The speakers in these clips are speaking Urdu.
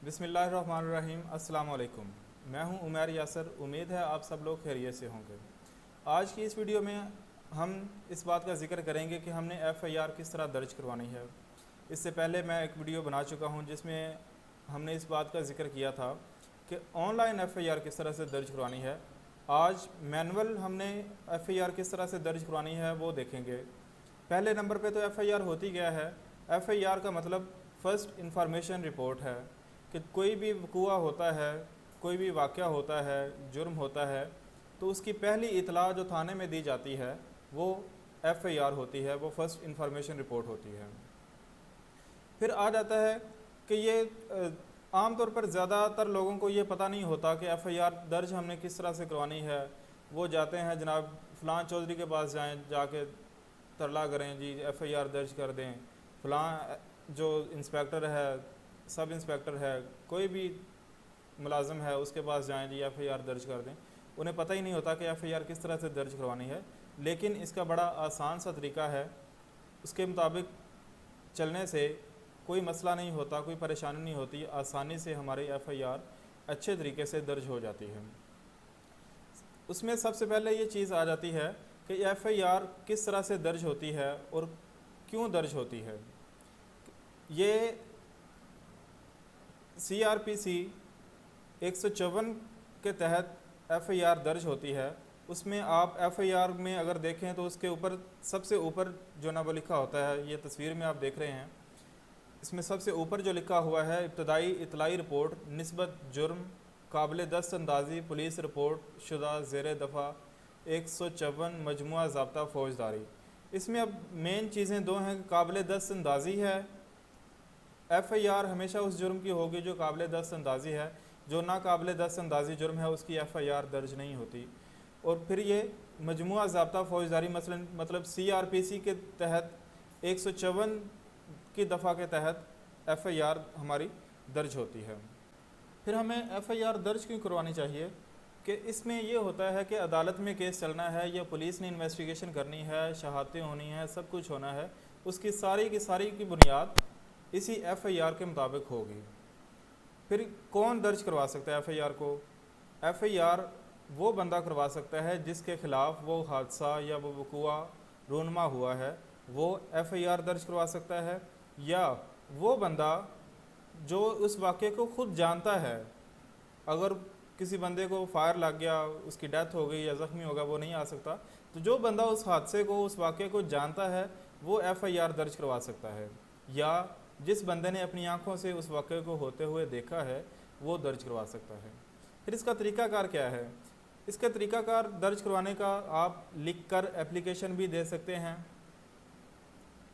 بسم اللہ الرحمن الرحیم۔ السلام علیکم، میں ہوں عمیر یاسر۔ امید ہے آپ سب لوگ خیریت سے ہوں گے۔ آج کی اس ویڈیو میں ہم اس بات کا ذکر کریں گے کہ ہم نے ایف آئی آر کس طرح درج کروانی ہے۔ اس سے پہلے میں ایک ویڈیو بنا چکا ہوں جس میں ہم نے اس بات کا ذکر کیا تھا کہ online F I R کس طرح سے درج کروانی ہے۔ آج مینول ہم نے ایف آئی آر کس طرح سے درج کروانی ہے وہ دیکھیں گے۔ پہلے نمبر پہ تو ایف آئی آر ہوتی گیا ہے۔ ایف آئی آر کا مطلب فرسٹ انفارمیشن رپورٹ ہے کہ کوئی بھی وقوع ہوتا ہے، کوئی بھی واقعہ ہوتا ہے، جرم ہوتا ہے، تو اس کی پہلی اطلاع جو تھانے میں دی جاتی ہے وہ ایف آئی آر ہوتی ہے، وہ فرسٹ انفارمیشن رپورٹ ہوتی ہے۔ پھر آ جاتا ہے کہ یہ عام طور پر زیادہ تر لوگوں کو یہ پتہ نہیں ہوتا کہ ایف آئی آر درج ہم نے کس طرح سے کروانی ہے۔ وہ جاتے ہیں جناب فلاں چودھری کے پاس جائیں، جا کے ترلا کریں جی ایف آئی آر درج کر دیں، فلاں جو انسپیکٹر ہے، سب انسپیکٹر ہے، کوئی بھی ملازم ہے اس کے پاس جائیں جی ایف آئی آر درج کر دیں۔ انہیں پتہ ہی نہیں ہوتا کہ ایف آئی آر کس طرح سے درج کروانی ہے، لیکن اس کا بڑا آسان سا طریقہ ہے۔ اس کے مطابق چلنے سے کوئی مسئلہ نہیں ہوتا، کوئی پریشانی نہیں ہوتی، آسانی سے ہماری ایف آئی آر اچھے طریقے سے درج ہو جاتی ہے۔ اس میں سب سے پہلے یہ چیز آ جاتی ہے کہ ایف آئی آر کس طرح سے درج ہوتی ہے اور کیوں درج ہوتی ہے۔ یہ سی آر پی سی 154 کے تحت ایف آئی آر درج ہوتی ہے۔ اس میں آپ ایف آئی آر میں اگر دیکھیں تو اس کے اوپر سب سے اوپر جو نا وہ لکھا ہوتا ہے، یہ تصویر میں آپ دیکھ رہے ہیں، اس میں سب سے اوپر جو لکھا ہوا ہے ابتدائی اطلاعی رپورٹ نسبت جرم قابل دست اندازی پولیس رپورٹ شدہ زیر دفعہ 154 مجموعہ ضابطہ فوجداری۔ اس میں اب مین چیزیں دو ہیں کہ قابل دست اندازی ہے۔ ایف آئی آر ہمیشہ اس جرم کی ہوگی جو قابل دست اندازی ہے، جو ناقابل دست اندازی جرم ہے اس کی ایف آئی آر درج نہیں ہوتی۔ اور پھر یہ مجموعہ ضابطہ فوجداری مطلب سی آر پی سی کے تحت 154 کی دفعہ کے تحت ایف آئی آر ہماری درج ہوتی ہے۔ پھر ہمیں ایف آئی آر درج کیوں کروانی چاہیے کہ اس میں یہ ہوتا ہے کہ عدالت میں کیس چلنا ہے یا پولیس نے انویسٹیگیشن کرنی ہے، شہادتیں ہونی ہیں، سب کچھ ہونا ہے، اس کی ساری کی بنیاد اسی ایف آئی آر کے مطابق ہوگی۔ پھر کون درج کروا سکتا ہے ایف آئی آر کو؟ ایف آئی آر وہ بندہ کروا سکتا ہے جس کے خلاف وہ حادثہ یا وہ وقوع رونما ہوا ہے، وہ ایف آئی آر درج کروا سکتا ہے، یا وہ بندہ جو اس واقعے کو خود جانتا ہے۔ اگر کسی بندے کو فائر لگ گیا، اس کی ڈیتھ ہو گئی یا زخمی ہوگا، وہ نہیں آ سکتا، تو جو بندہ اس حادثے کو، اس واقعے کو جانتا ہے وہ ایف آئی آر درج کروا سکتا ہے، یا جس بندے نے اپنی آنکھوں سے اس واقعے کو ہوتے ہوئے دیکھا ہے وہ درج کروا سکتا ہے۔ پھر اس کا طریقہ کار کیا ہے؟ اس کا طریقہ کار درج کروانے کا آپ لکھ کر اپلیکیشن بھی دے سکتے ہیں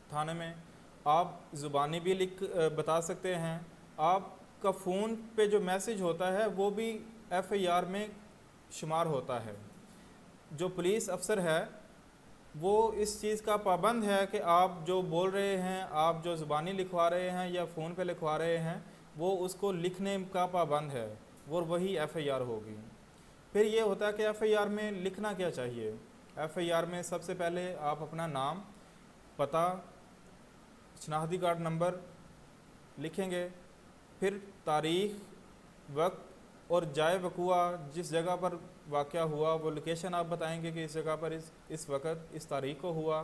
تھانے میں، آپ زبانی بھی لکھ بتا سکتے ہیں، آپ کا فون پہ جو میسج ہوتا ہے وہ بھی ایف آئی آر میں شمار ہوتا ہے۔ جو پولیس افسر ہے وہ اس چیز کا پابند ہے کہ آپ جو بول رہے ہیں، آپ جو زبانی لکھوا رہے ہیں یا فون پہ لکھوا رہے ہیں، وہ اس کو لکھنے کا پابند ہے، وہ وہی ایف آئی آر ہوگی۔ پھر یہ ہوتا ہے کہ ایف آئی آر میں لکھنا کیا چاہیے۔ ایف آئی آر میں سب سے پہلے آپ اپنا نام، پتہ، شناختی کارڈ نمبر لکھیں گے، پھر تاریخ، وقت اور جائے وقوع، جس جگہ پر واقعہ ہوا وہ لوکیشن آپ بتائیں گے کہ اس جگہ پر اس وقت اس تاریخ کو ہوا۔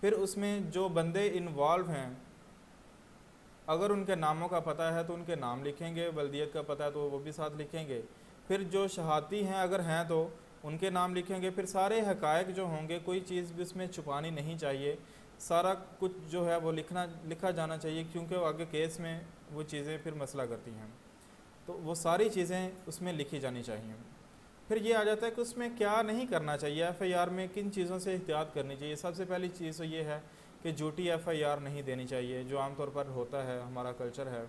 پھر اس میں جو بندے انوالو ہیں اگر ان کے ناموں کا پتہ ہے تو ان کے نام لکھیں گے، ولدیت کا پتہ ہے تو وہ بھی ساتھ لکھیں گے۔ پھر جو شہادتی ہیں اگر ہیں تو ان کے نام لکھیں گے۔ پھر سارے حقائق جو ہوں گے، کوئی چیز بھی اس میں چھپانی نہیں چاہیے، سارا کچھ جو ہے وہ لکھا جانا چاہیے، کیونکہ آگے کیس میں وہ چیزیں پھر مسئلہ کرتی ہیں، تو وہ ساری چیزیں اس میں لکھی جانی چاہیے۔ پھر یہ آ جاتا ہے کہ اس میں کیا نہیں کرنا چاہیے، ایف آئی آر میں کن چیزوں سے احتیاط کرنی چاہیے۔ سب سے پہلی چیز تو یہ ہے کہ جھوٹی ایف آئی آر نہیں دینی چاہیے، جو عام طور پر ہوتا ہے، ہمارا کلچر ہے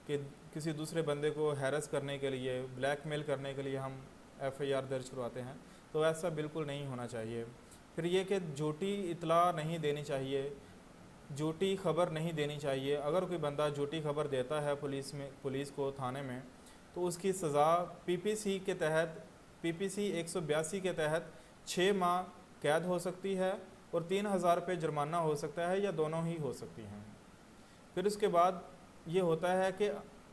کہ کسی دوسرے بندے کو ہیرس کرنے کے لیے، بلیک میل کرنے کے لیے ہم ایف آئی آر درج کرواتے ہیں، تو ایسا بالکل نہیں ہونا چاہیے۔ پھر یہ کہ جھوٹی اطلاع نہیں دینی چاہیے، جھوٹی خبر نہیں دینی چاہیے۔ اگر کوئی بندہ جھوٹی خبر دیتا ہے پولیس کو تھانے میں، تو اس کی سزا پی پی سی کے تحت، پی پی سی 182 کے تحت 6 ماہ قید ہو سکتی ہے اور 3000 روپے جرمانہ ہو سکتا ہے، یا دونوں ہی ہو سکتی ہیں۔ پھر اس کے بعد یہ ہوتا ہے کہ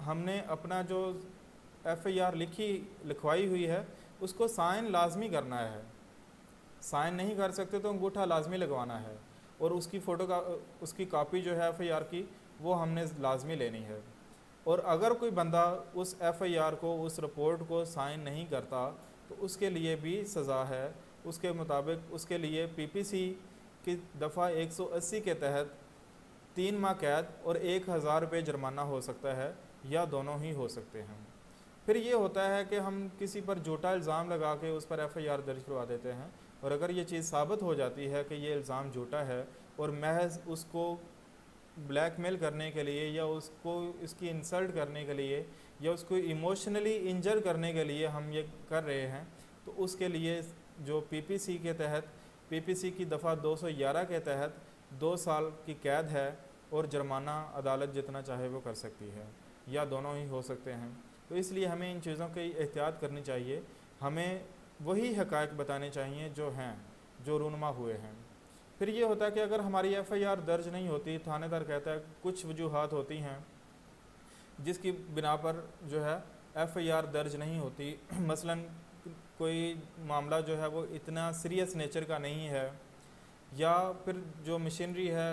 ہم نے اپنا جو FIR لکھوائی ہوئی ہے اس کو سائن لازمی کرنا ہے. سائن نہیں کر سکتے تو انگوٹھا لازمی لگوانا ہے, اور اس کی فوٹو کا اس کی کاپی جو ہے FIR کی وہ ہم نے لازمی لینی ہے. اور اگر کوئی بندہ اس FIR کو اس رپورٹ کو سائن نہیں کرتا تو اس کے لیے بھی سزا ہے. اس کے مطابق اس کے لیے PPC کی دفعہ 180 کے تحت 3 ماہ قید اور 1000 روپے جرمانہ ہو سکتا ہے, یا دونوں ہی ہو سکتے ہیں. پھر یہ ہوتا ہے کہ ہم کسی پر جھوٹا الزام لگا کے اس پر FIR درج کروا دیتے ہیں, اور اگر یہ چیز ثابت ہو جاتی ہے کہ یہ الزام جھوٹا ہے اور محض اس کو بلیک میل کرنے کے لیے یا اس کو اس کی انسلٹ کرنے کے لیے یا اس کو ایموشنلی انجر کرنے کے لیے ہم یہ کر رہے ہیں, تو اس کے لیے جو PPC کے تحت PPC کی دفعہ 211 کے تحت 2 سال کی قید ہے, اور جرمانہ عدالت جتنا چاہے وہ کر سکتی ہے, یا دونوں ہی ہو سکتے ہیں. تو اس لیے ہمیں ان چیزوں کی احتیاط کرنی چاہیے. ہمیں وہی حقائق بتانے چاہیے جو ہیں, جو رونما ہوئے ہیں. پھر یہ ہوتا ہے کہ اگر ہماری FIR درج نہیں ہوتی, تھانے دار کہتا ہے کچھ وجوہات ہوتی ہیں جس کی بنا پر جو ہے FIR درج نہیں ہوتی. مثلا کوئی معاملہ جو ہے وہ اتنا سیریس نیچر کا نہیں ہے, یا پھر جو مشینری ہے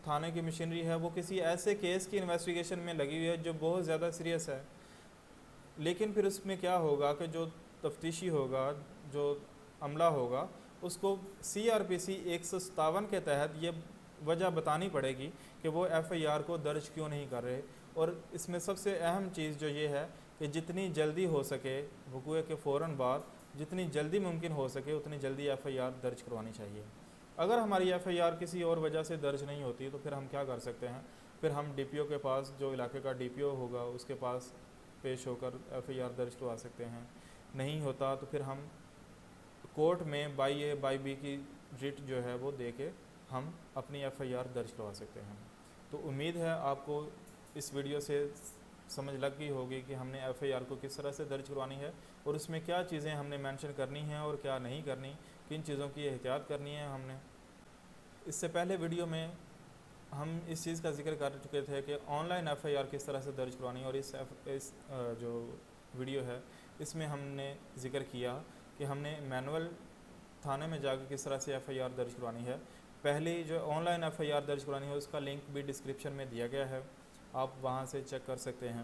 تھانے کی مشینری ہے وہ کسی ایسے کیس کی انویسٹیگیشن میں لگی ہوئی ہے جو بہت زیادہ سیریس ہے. لیکن پھر اس میں کیا ہوگا کہ جو تفتیشی ہوگا, جو عملہ ہوگا, اس کو CRPC 157 کے تحت یہ وجہ بتانی پڑے گی کہ وہ FIR کو درج کیوں نہیں کر رہے. اور اس میں سب سے اہم چیز جو یہ ہے کہ جتنی جلدی ہو سکے, وقوع کے فوراً بعد جتنی جلدی ممکن ہو سکے اتنی جلدی FIR درج کروانی چاہیے. اگر ہماری FIR کسی اور وجہ سے درج نہیں ہوتی تو پھر ہم کیا کر سکتے ہیں؟ پھر ہم DPO کے پاس, جو علاقے کا DPO ہوگا اس کے پاس پیش ہو کر FIR درج کروا سکتے ہیں. نہیں ہوتا تو پھر ہم کورٹ میں بائی اے بائی بی کی ریٹ جو ہے وہ دے کے ہم اپنی FIR درج کروا سکتے ہیں. تو امید ہے آپ کو اس ویڈیو سے سمجھ لگ گئی ہوگی کہ ہم نے FIR کو کس طرح سے درج کروانی ہے, اور اس میں کیا چیزیں ہم نے مینشن کرنی ہیں اور کیا نہیں کرنی, کن چیزوں کی احتیاط کرنی ہے. ہم نے اس سے پہلے ویڈیو میں ہم اس چیز کا ذکر کر چکے تھے کہ آن لائن FIR کس طرح سے درج کروانی ہے, اور اس جو ویڈیو ہے اس میں ہم نے ذکر کیا کہ ہم نے مینول تھانے میں جا کے کس طرح سے FIR درج کروانی ہے. پہلی جو آن لائن FIR درج کروانی ہے اس کا لنک بھی ڈسکرپشن میں دیا گیا ہے, آپ وہاں سے چیک کر سکتے ہیں.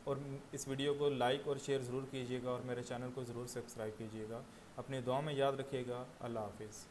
اور اس ویڈیو کو لائک اور شیئر ضرور کیجیے گا, اور میرے چینل کو ضرور سبسکرائب کیجیے گا. اپنی دعا میں یاد رکھیے گا. اللہ حافظ.